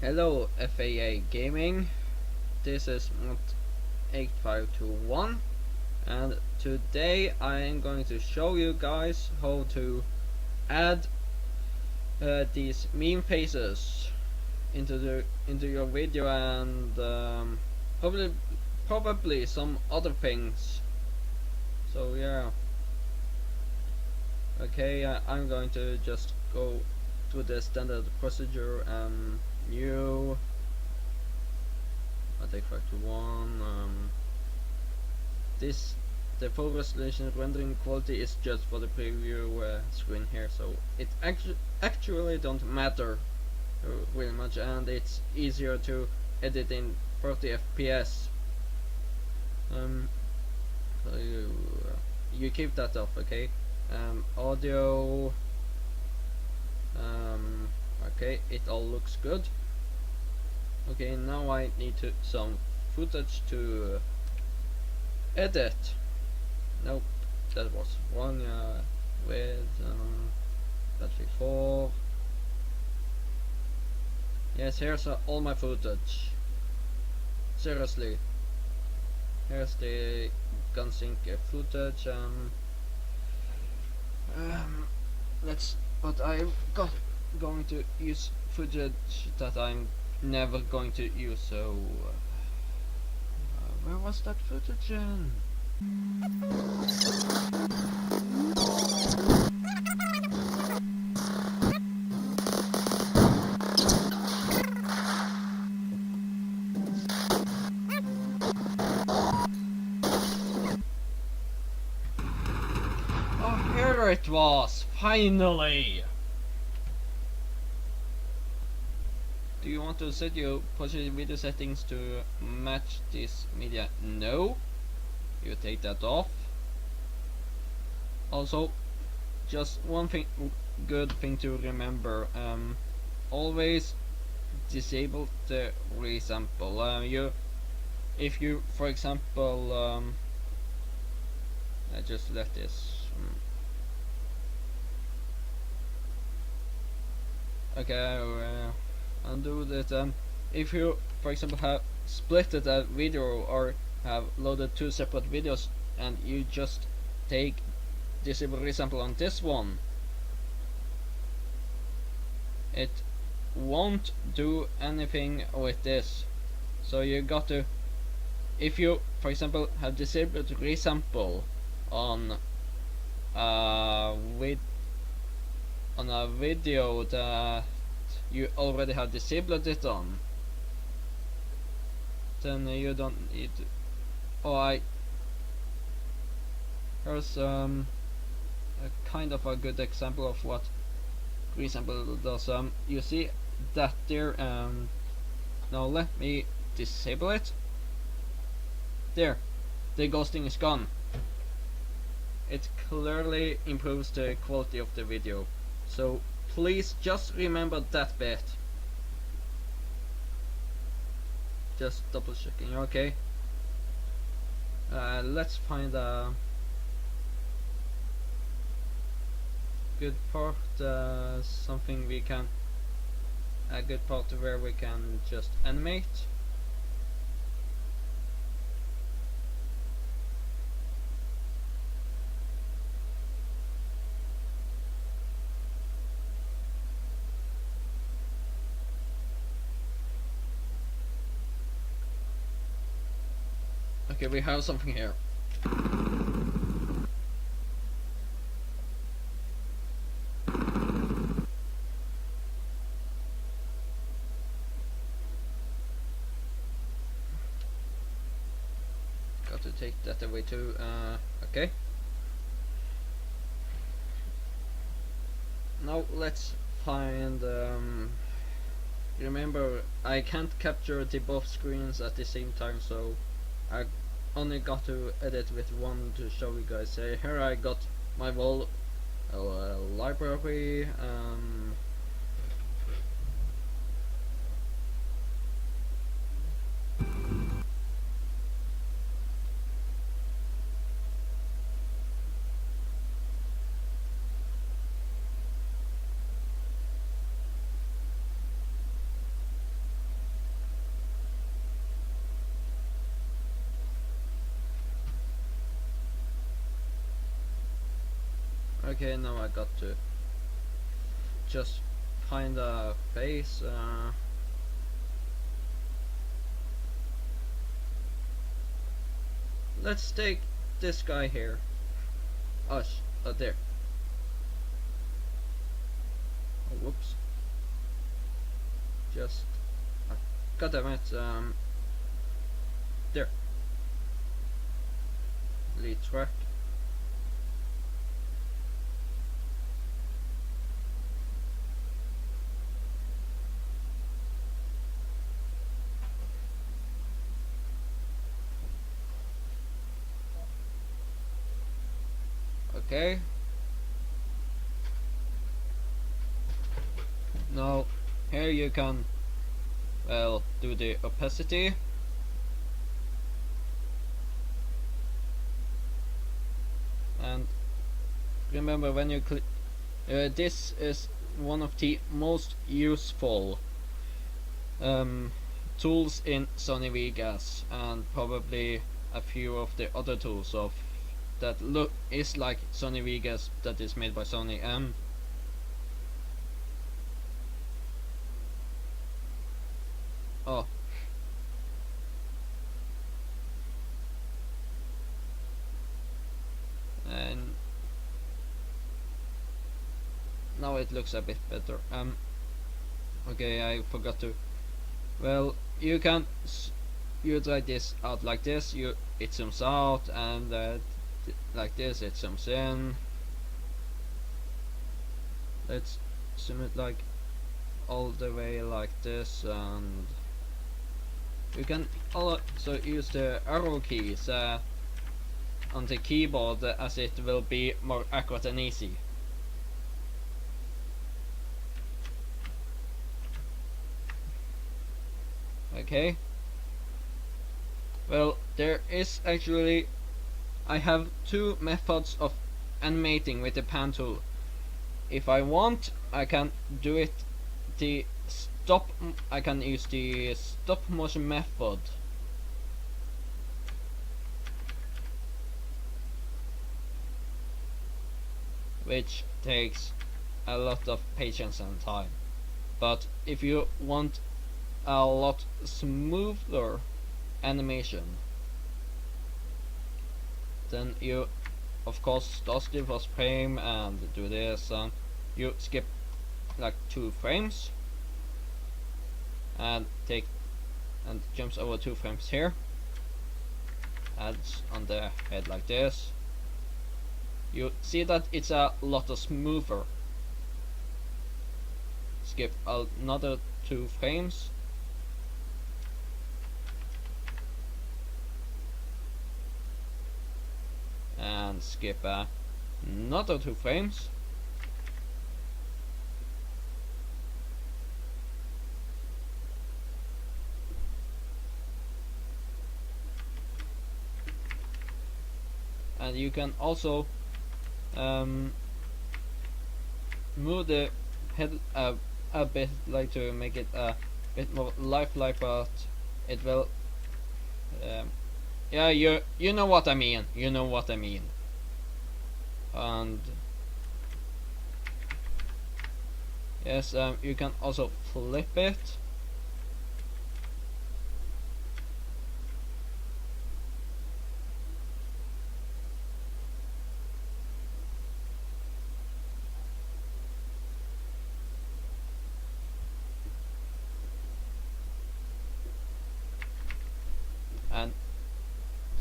Hello FAA Gaming, this is Mod 8521 and today I am going to show you guys how to add these meme faces into your video and probably some other things. So yeah, okay, I'm going to just go through the standard procedure. New I take 521. The full resolution rendering quality is just for the preview screen here, so it actually don't matter really much, and it's easier to edit in 30 FPS. So you keep that off, okay? Audio. Okay, it all looks good. Okay, now I need some footage to edit. Nope, that was wrong. With battery 4. Yes, here's all my footage. Seriously, here's the GunSync footage. But I'm going to use footage that I'm never going to use. So where was that footage in? Oh, here it was, finally! Do you want to set your positive video settings to match this media? No. You take that off. Also, just one thing, good thing to remember, always disable the resample. If you, for example, I just let this. Okay, undo that. If you, for example, have splitted a video or have loaded two separate videos and you just take disable resample on this one, it won't do anything with this. So you got to, if you, for example, have disabled resample on a video that you already have disabled it on, then you don't need to. Here's a kind of a good example of what resample does. You see that there. Now let me disable it. There, the ghosting is gone. It clearly improves the quality of the video. So please just remember that bit. Just double checking. Okay. Let's find a good part. Something we can. A good part where we can just animate. Okay, we have something here. Got to take that away too. Okay. Now let's find. Remember, I can't capture the both screens at the same time, so I only got to edit with one to show you guys. Here I got my whole library. Okay, now I got to just find a face. Let's take this guy here. Oh, there. Oh, whoops. Just, god damn it. There. Lead track. Okay. Now, here you can, well, do the opacity. And remember, when you click, this is one of the most useful tools in Sony Vegas, and probably a few of the other tools of that look is like Sony Vegas that is made by Sony. Oh. And now it looks a bit better. Okay, I forgot to. Well, you can you try this out like this. It zooms out, and like this it zooms in. Let's zoom it like all the way like this, and you can also use the arrow keys on the keyboard, as it will be more accurate and easy. Okay. Well, there is actually, I have two methods of animating with the pan tool. If I want, I can do it I can use the stop motion method. Which takes a lot of patience and time. But if you want a lot smoother animation, then you of course start the first frame and do this, and you skip like 2 frames and jumps over 2 frames here, adds on the head like this. You see that it's a lot smoother. Skip another 2 frames. And skip another 2 frames. And you can also move the head a bit, like to make it a bit more lifelike, but it will yeah, you know what I mean. You know what I mean. And yes, you can also flip it. And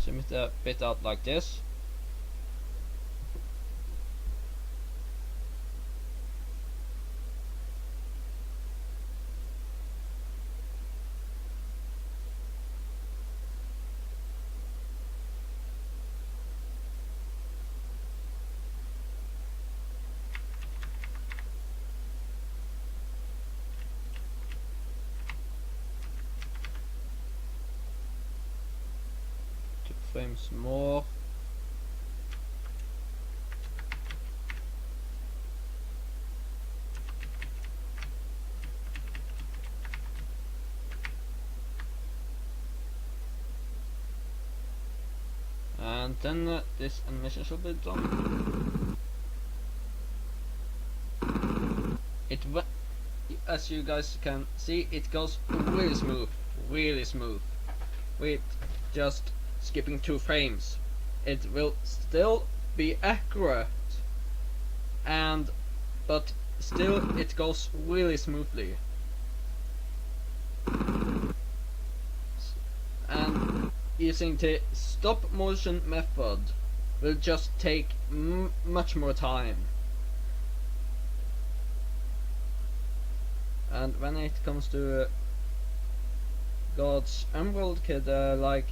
zoom it a bit out like this. Frames more. And then this animation should be done. as you guys can see, it goes really smooth, with just skipping 2 frames. It will still be accurate, but still it goes really smoothly. And using the stop motion method will just take much more time. And when it comes to God's Emerald Kid, like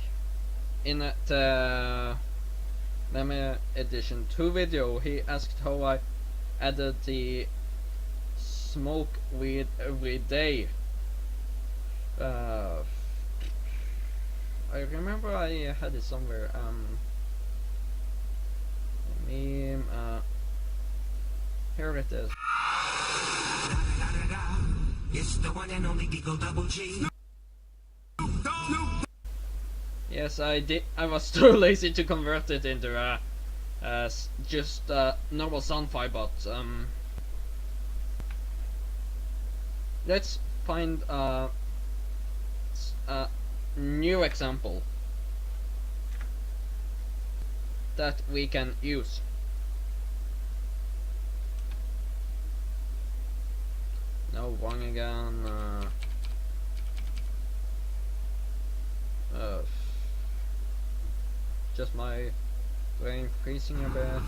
in the Memory Edition 2 video, he asked how I added the smoke weed every day. I remember I had it somewhere. Meme. Here it is. It's the one and only Deagle Double G. Yes, I did. I was too lazy to convert it into just normal sound file, but let's find a new example that we can use. No, wrong again. Just my brain freezing a bit.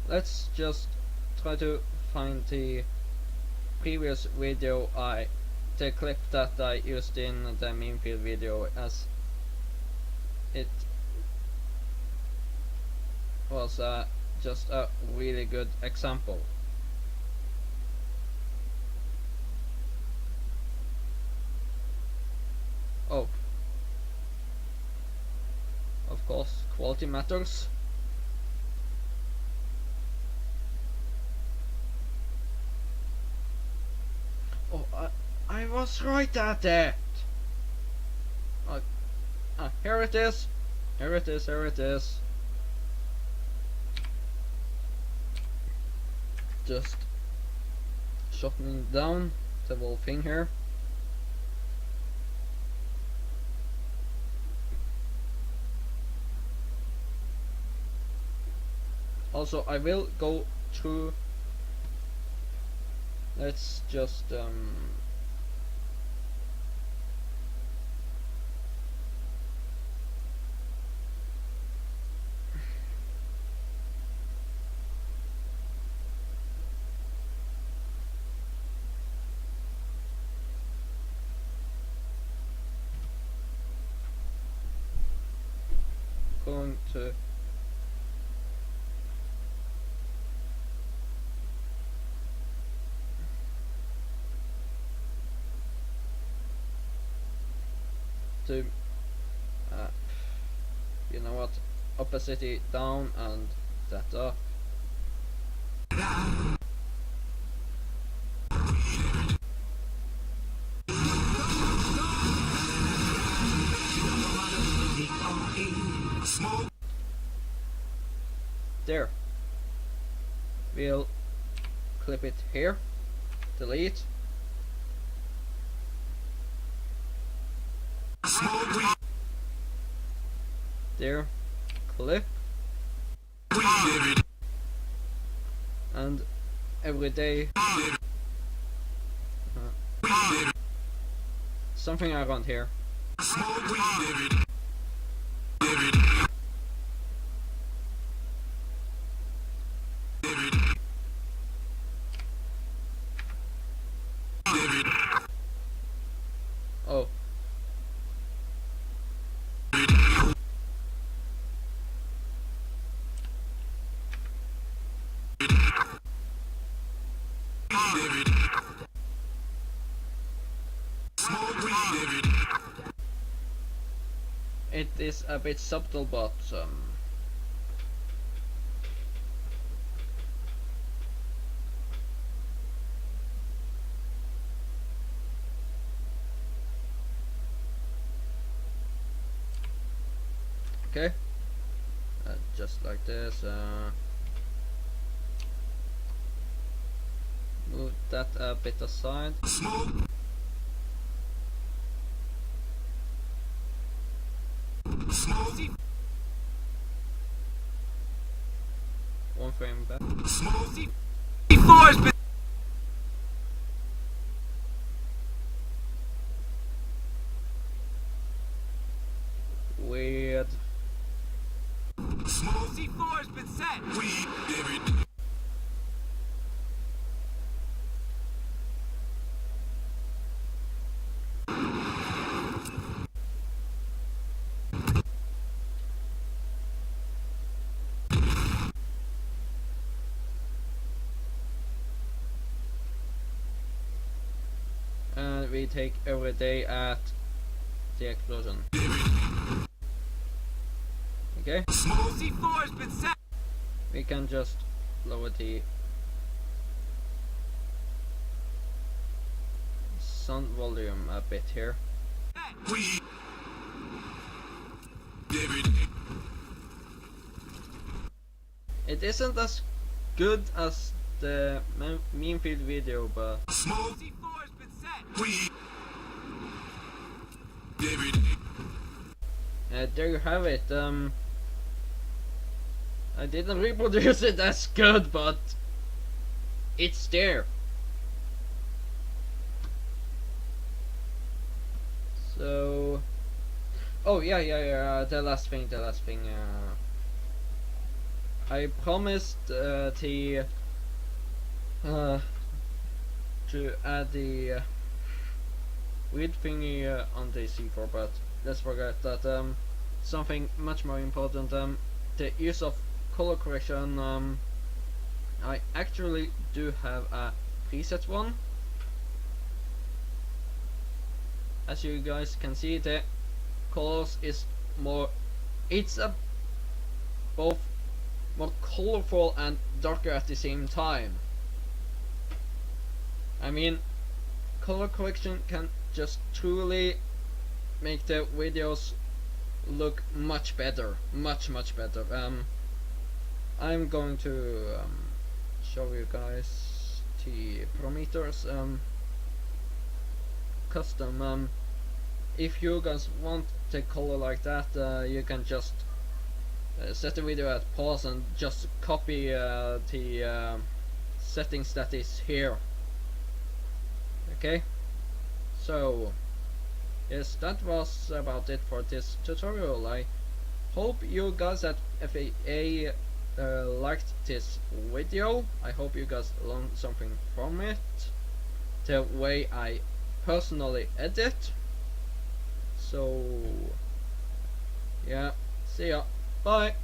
Let's just try to find the previous video, the clip that I used in the meme field video, as it was just a really good example. Oh, of course, quality matters. Oh, I was right at that. Here it is. Here it is. Here it is. Just shortening down the whole thing here. Also, I will go through. Let's just going to you know what, opacity down and that up. There. We'll clip it here, delete. There, clip, and every day something around here. Oh. It is a bit subtle, but okay. just like this. Move that a bit aside. One frame back. Weird. Small C4 has been set. And we take every day at the explosion. Okay? Small C4 has been set. We can just lower the sound volume a bit here. It isn't as good as the meme feed video, but Small C4 has been set. there you have it. I didn't reproduce it as good, but it's there. So, oh yeah. The last thing. I promised to add the weird thingy on the C4, but let's forget that. Something much more important. The use of color correction. I actually do have a preset one. As you guys can see, the colors is more. It's a both more colorful and darker at the same time. I mean, color correction can just truly make the videos look much better, much better. I'm going to show you guys the parameters custom. If you guys want the color like that, you can just set the video at pause and just copy the settings that is here. Okay, so yes, that was about it for this tutorial. I hope you guys at FAA liked this video. I hope you guys learned something from it, the way I personally edit. So yeah, see ya, bye.